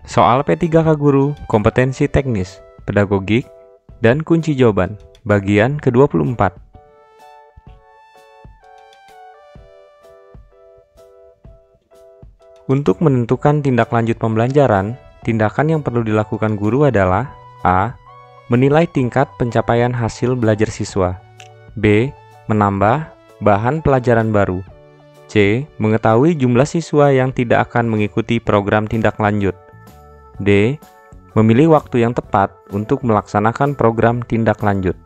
Soal P3K Guru, kompetensi teknis, pedagogik, dan kunci jawaban, bagian ke-24. Untuk menentukan tindak lanjut pembelajaran, tindakan yang perlu dilakukan guru adalah A. Menilai tingkat pencapaian hasil belajar siswa. B. Menambah bahan pelajaran baru. C. Mengetahui jumlah siswa yang tidak akan mengikuti program tindak lanjut. D. Memilih waktu yang tepat untuk melaksanakan program tindak lanjut.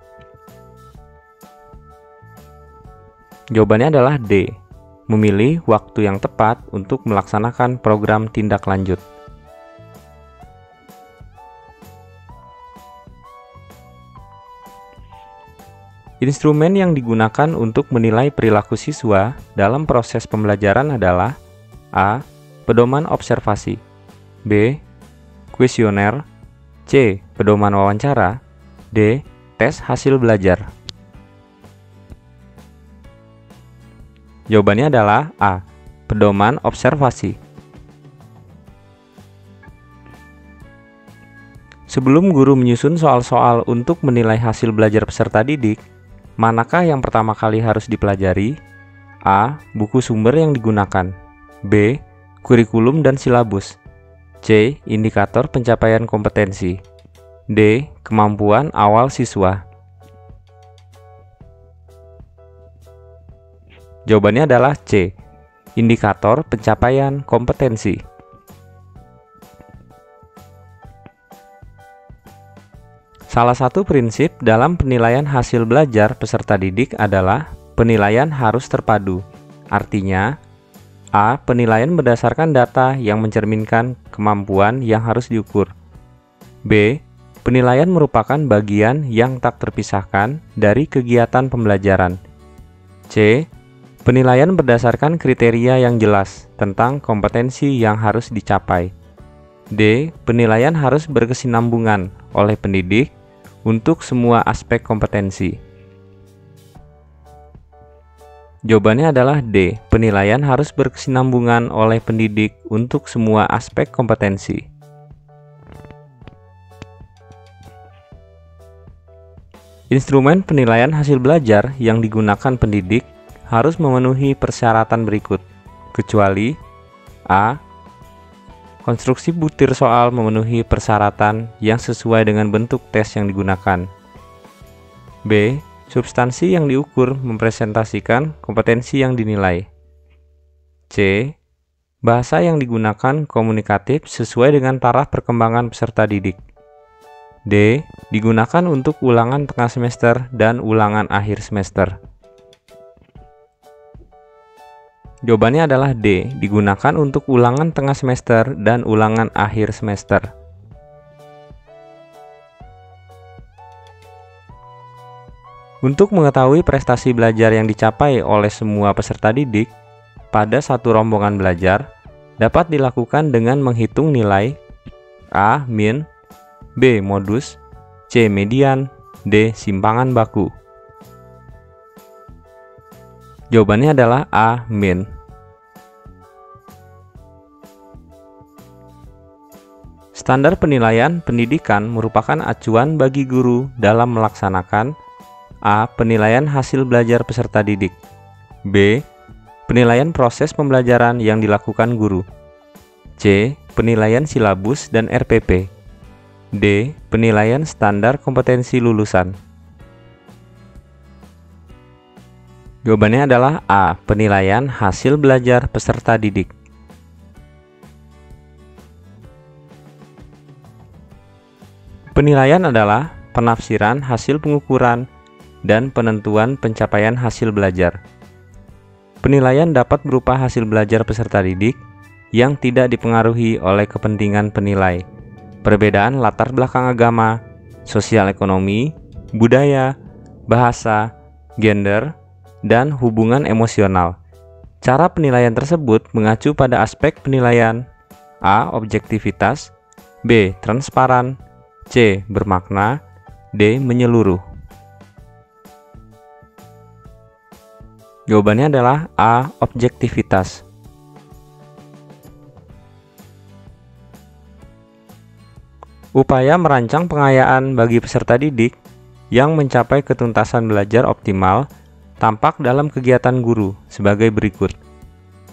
Jawabannya adalah D. Memilih waktu yang tepat untuk melaksanakan program tindak lanjut. Instrumen yang digunakan untuk menilai perilaku siswa dalam proses pembelajaran adalah A. Pedoman observasi. B. Kuesioner. C. Pedoman wawancara. D. Tes hasil belajar. Jawabannya adalah A. Pedoman observasi. Sebelum guru menyusun soal-soal untuk menilai hasil belajar peserta didik, manakah yang pertama kali harus dipelajari? A. Buku sumber yang digunakan. B. Kurikulum dan silabus. C. Indikator pencapaian kompetensi. D. Kemampuan awal siswa. Jawabannya adalah C. Indikator pencapaian kompetensi. Salah satu prinsip dalam penilaian hasil belajar peserta didik adalah penilaian harus terpadu. Artinya, A. Penilaian berdasarkan data yang mencerminkan kemampuan yang harus diukur. B. Penilaian merupakan bagian yang tak terpisahkan dari kegiatan pembelajaran. C. Penilaian berdasarkan kriteria yang jelas tentang kompetensi yang harus dicapai. D. Penilaian harus berkesinambungan oleh pendidik untuk semua aspek kompetensi. Jawabannya adalah D. Penilaian harus berkesinambungan oleh pendidik untuk semua aspek kompetensi. Instrumen penilaian hasil belajar yang digunakan pendidik harus memenuhi persyaratan berikut, kecuali A. Konstruksi butir soal memenuhi persyaratan yang sesuai dengan bentuk tes yang digunakan. B. Substansi yang diukur mempresentasikan kompetensi yang dinilai. C. Bahasa yang digunakan komunikatif sesuai dengan taraf perkembangan peserta didik. D. Digunakan untuk ulangan tengah semester dan ulangan akhir semester. Jawabannya adalah D. Digunakan untuk ulangan tengah semester dan ulangan akhir semester. Untuk mengetahui prestasi belajar yang dicapai oleh semua peserta didik pada satu rombongan belajar dapat dilakukan dengan menghitung nilai A. Min, B. Modus, C. Median, D. Simpangan baku. Jawabannya adalah A. Min. Standar penilaian pendidikan merupakan acuan bagi guru dalam melaksanakan A. Penilaian hasil belajar peserta didik. B. Penilaian proses pembelajaran yang dilakukan guru. C. Penilaian silabus dan RPP. D. Penilaian standar kompetensi lulusan. Jawabannya adalah A. Penilaian hasil belajar peserta didik. Penilaian adalah penafsiran hasil pengukuran dan penentuan pencapaian hasil belajar. Penilaian dapat berupa hasil belajar peserta didik yang tidak dipengaruhi oleh kepentingan penilai, perbedaan latar belakang agama, sosial ekonomi, budaya, bahasa, gender, dan hubungan emosional. Cara penilaian tersebut mengacu pada aspek penilaian A. Objektivitas, B. Transparan, C. Bermakna, D. Menyeluruh. Jawabannya adalah A. Objektivitas. Upaya merancang pengayaan bagi peserta didik yang mencapai ketuntasan belajar optimal tampak dalam kegiatan guru sebagai berikut.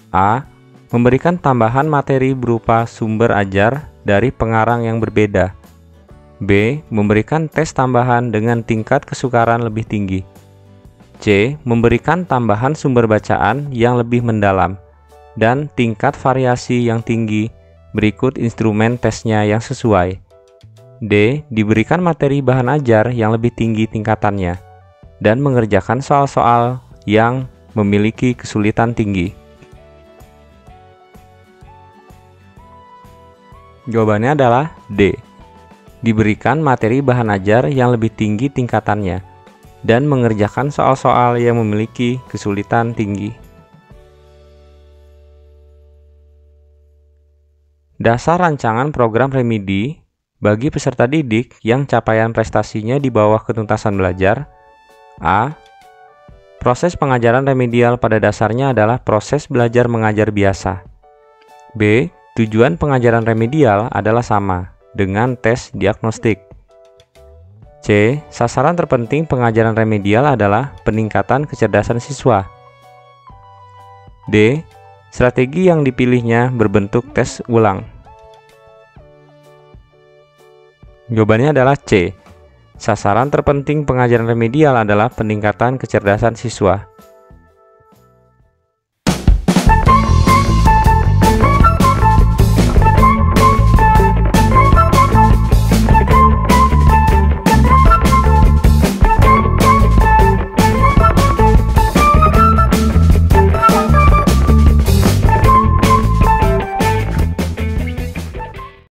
A. Memberikan tambahan materi berupa sumber ajar dari pengarang yang berbeda. B. Memberikan tes tambahan dengan tingkat kesukaran lebih tinggi. C. Memberikan tambahan sumber bacaan yang lebih mendalam dan tingkat variasi yang tinggi berikut instrumen tesnya yang sesuai. D. Diberikan materi bahan ajar yang lebih tinggi tingkatannya dan mengerjakan soal-soal yang memiliki kesulitan tinggi. Jawabannya adalah D. Diberikan materi bahan ajar yang lebih tinggi tingkatannya dan mengerjakan soal-soal yang memiliki kesulitan tinggi. Dasar rancangan program remedi bagi peserta didik yang capaian prestasinya di bawah ketuntasan belajar. A. Proses pengajaran remedial pada dasarnya adalah proses belajar mengajar biasa. B. Tujuan pengajaran remedial adalah sama dengan tes diagnostik. C. Sasaran terpenting pengajaran remedial adalah peningkatan kecerdasan siswa. D. Strategi yang dipilihnya berbentuk tes ulang. Jawabannya adalah C. Sasaran terpenting pengajaran remedial adalah peningkatan kecerdasan siswa.